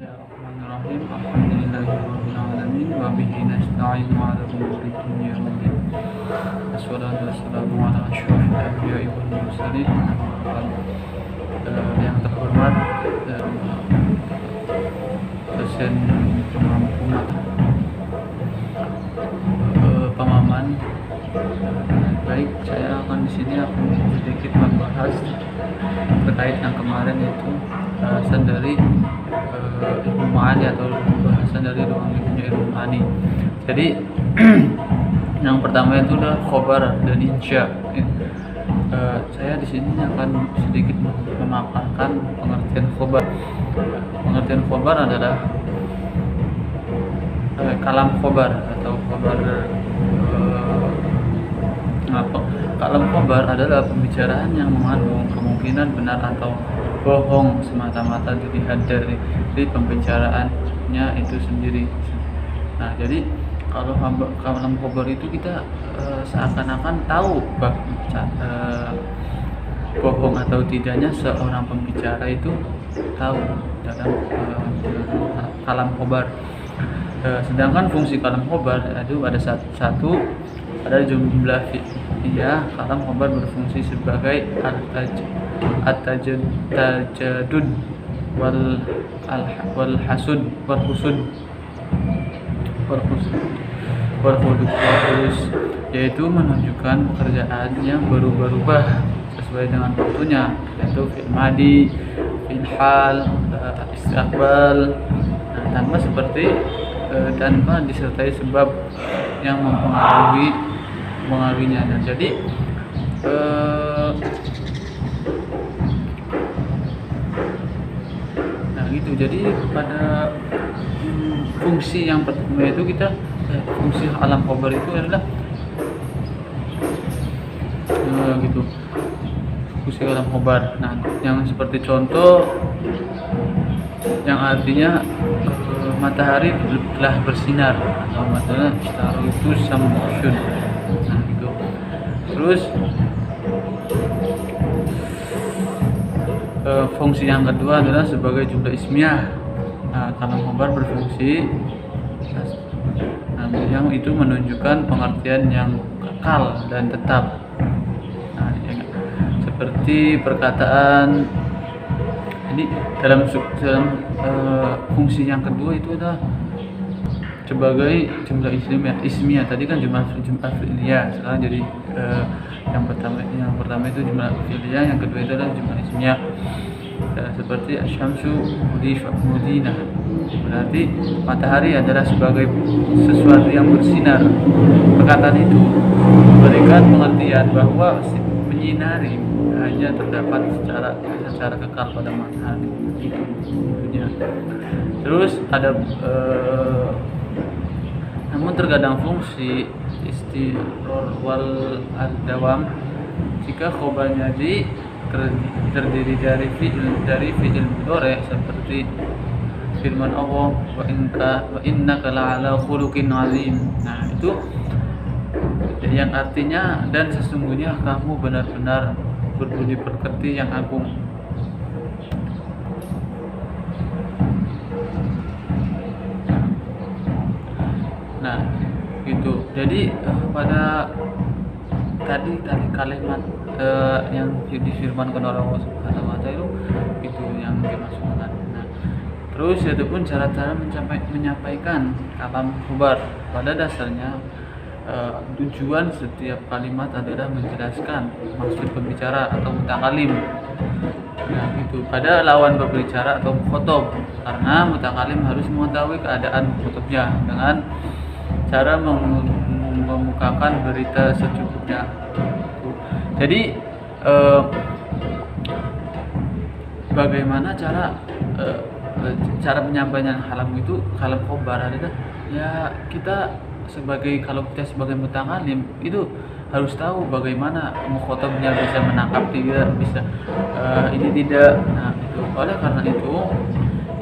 Bismillahirrahmanirrahim. Alhamdulillahirabbil alamin wa bihi nasta'inu 'ala umuri dunya waddin. Wassalatu wassalamu 'ala asyrofil anbiya'i wal mursalin. Yang terhormat dosen pemahaman. Baik, saya akan di sini sedikit membahas terkait yang kemarin, yaitu bahasan dari ilmu ma'ani atau bahasan dari ruang lingkupnya ilmu ma'ani. Jadi yang pertama itu adalah khobar dan insya. Saya di sini akan sedikit memaparkan pengertian khobar. Pengertian khobar adalah kalam khobar atau khobar. Kalam khobar adalah pembicaraan yang mengandung kemungkinan benar atau bohong semata-mata dilihat dari pembicaraannya itu sendiri. Nah, jadi kalau kalam khobar itu kita seakan-akan tahu bohong atau tidaknya seorang pembicara itu tahu dalam kalam khobar. Sedangkan fungsi kalam khobar itu ada satu pada jumlah fi'liyah. Kalam khobar berfungsi sebagai at-tajadud wal husud yaitu menunjukkan pekerjaan yang berubah-ubah sesuai dengan waktunya, yaitu fi'il madi, fi'il hal, istiqbal, tanpa disertai sebab yang mempengaruhinya. Dan jadi gitu. Jadi pada fungsi yang pertama itu fungsi alam khobar itu adalah gitu, fungsi alam khobar. Nah, yang seperti contoh yang artinya matahari telah bersinar atau matahari itu samsyun. Nah, gitu. Terus fungsi yang kedua adalah sebagai jumlah ismiyah. Nah, kalam khobar berfungsi yang itu menunjukkan pengertian yang kekal dan tetap. Nah, seperti perkataan. Jadi dalam fungsi yang kedua itu adalah sebagai jumlah ismiyah. Tadi kan jumlah fi'liyah, sekarang jadi yang pertama itu jumlah fi'liyah, yang kedua itu adalah jumlah ismiyah. Seperti asyamsu mudinah, berarti matahari adalah sebagai sesuatu yang bersinar. Perkataan itu memberikan pengertian bahwa menyinari hanya terdapat secara kekal pada matahari itu tentunya. Terus ada namun terkadang fungsi istimrar wal dawam jika khobarnya terdiri dari fi'il mudhari, seperti firman Allah wa innaka la'ala khuluqin 'azim. Nah, itu yang artinya dan sesungguhnya kamu benar-benar berbudi pekerti yang agung. Nah, gitu. Jadi pada tadi kalimat yang difirmankan oleh Allah Subhanahu wa Ta'ala itu yang dimaksudkan. Nah, terus itu pun cara-cara menyampaikan kalam khobar. Pada dasarnya tujuan setiap kalimat adalah menjelaskan maksud pembicara atau mutakalim. Nah, gitu. Pada lawan berbicara atau mukhotob, karena mutakalim harus mengetahui keadaan mukhotobnya dengan cara memukakan berita secukupnya. Jadi bagaimana cara penyampaian kalam khobar adalah ya kalau kita sebagai mutakalim itu harus tahu bagaimana mukhotabnya bisa menangkap bisa ini tidak. Nah, itu oleh karena itu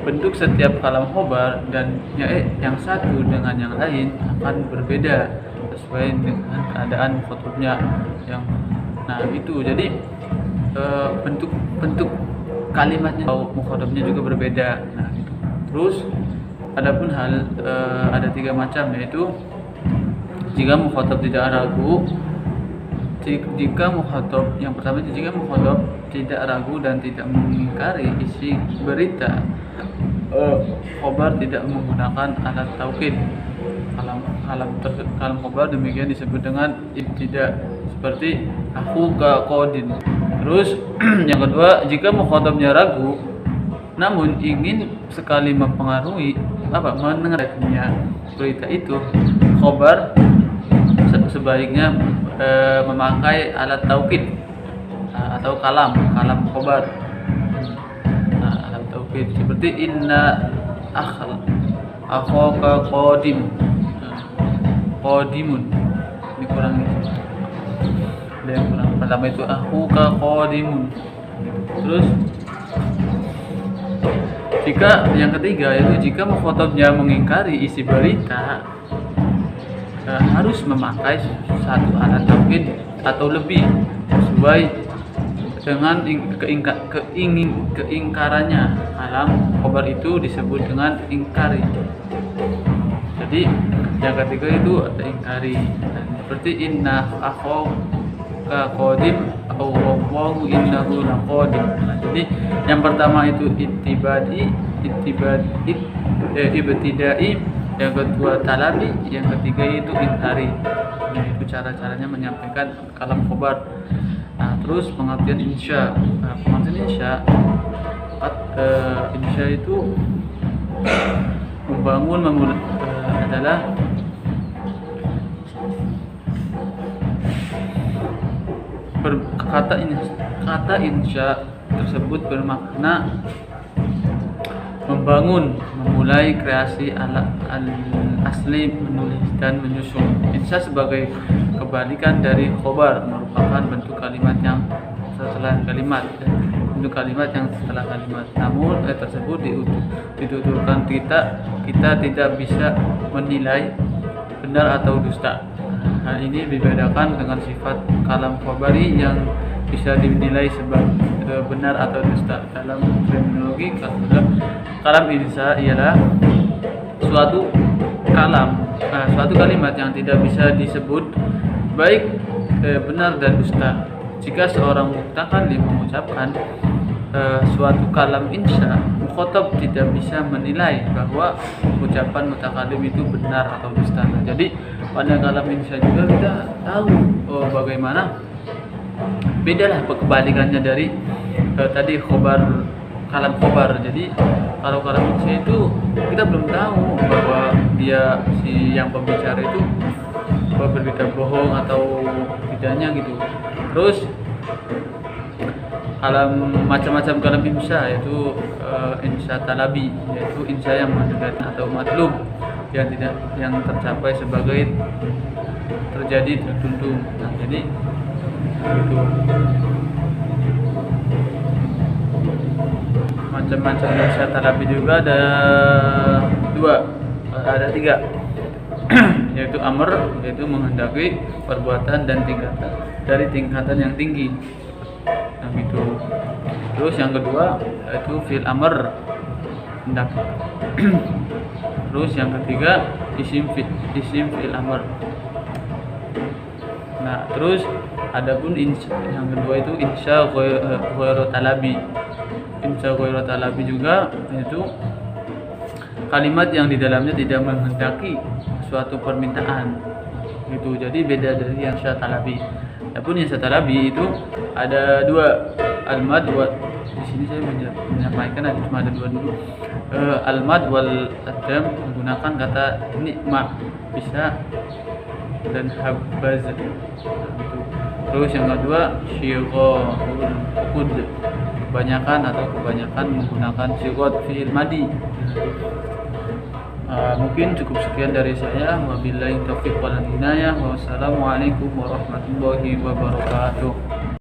bentuk setiap kalam khobar dan yang satu dengan yang lain akan berbeda sesuai dengan keadaan mukhotabnya yang. Nah, itu jadi bentuk kalimatnya atau mukhotabnya juga berbeda. Nah, gitu. Terus adapun ada 3 macam, yaitu jika mukhatab tidak ragu. Jika mukhatab yang pertama itu jika mukhatab tidak ragu dan tidak mengingkari isi berita, khobar tidak menggunakan alat taukid. Kalam khobar demikian disebut dengan ibtida, seperti aku ka qadin. Terus yang kedua, jika mukhatabnya ragu namun ingin sekali mempengaruhi mendengarnya berita itu, khobar sebaiknya memakai alat taukid atau kalam khobar. Alat taukid seperti inna akhaka qadimun. Ini kurang, ada yang kurang. Pertama itu akhuka qadimun. Terus yang ketiga yaitu jika mukhatabnya mengingkari isi berita, harus memakai satu alat taukid atau lebih sesuai dengan keingkarannya. Kalam khobar itu disebut dengan ingkari. Jadi yang ketiga itu ada ingkari, seperti inna akhaka qadim atau wallahu innahu laqadim. Jadi yang pertama itu ibtidai, yang kedua talabi, yang ketiga itu ingkari. Itu cara-caranya menyampaikan kalam khobar. Terus pengertian insya. Insya itu membangun, adalah kata insya tersebut bermakna membangun, memulai kreasi asli, menulis dan menyusun. Insya sebagai kebalikan dari khobar, merupakan bentuk kalimat yang setelah kalimat. Namun tersebut dituturkan kita tidak bisa menilai benar atau dusta. Hal ini dibedakan dengan sifat kalam khabari yang bisa dinilai sebagai benar atau dusta. Dalam terminologi kalam insya ialah suatu kalimat yang tidak bisa disebut baik benar dan dusta. Jika seorang mutakallim mengucapkan suatu kalam insya, mukhatab tidak bisa menilai bahwa ucapan mutakallim itu benar atau dusta. Jadi pada kalam insya juga kita tahu bagaimana bedalah kebalikannya dari tadi kalam khobar. Jadi kalau kalam insya itu kita belum tahu bahwa dia yang pembicara itu berberita bohong atau tidaknya gitu. Terus macam-macam kalam insya, yaitu insya talabi, yaitu insya yang mendekati atau matlub yang tercapai sebagai terjadi tertentu. Jadi itu macam-macam insya talabi juga ada tiga yaitu amr, yaitu menghendaki perbuatan dan tingkatan yang tinggi. Gitu. Terus yang kedua yaitu fil amr, hendak. Terus yang ketiga isim fil amr. Terus adapun yang kedua itu insya ghairu talabi. Insya ghairu talabi juga yaitu kalimat yang di dalamnya tidak menghendaki suatu permintaan. Gitu. Jadi beda dari yang insya talabi. Adapun yang talabi itu ada dua, al-mad di sini saya menyampaikan cuma ada dua dulu. Al-mad wal adam menggunakan kata nikma, bisa dan habaz. Terus yang kedua syighul kebanyakan menggunakan syighul fi'il madi. Mungkin cukup sekian dari saya. Wabillahi taufiq wal hidayah. Wassalamualaikum warahmatullahi wabarakatuh.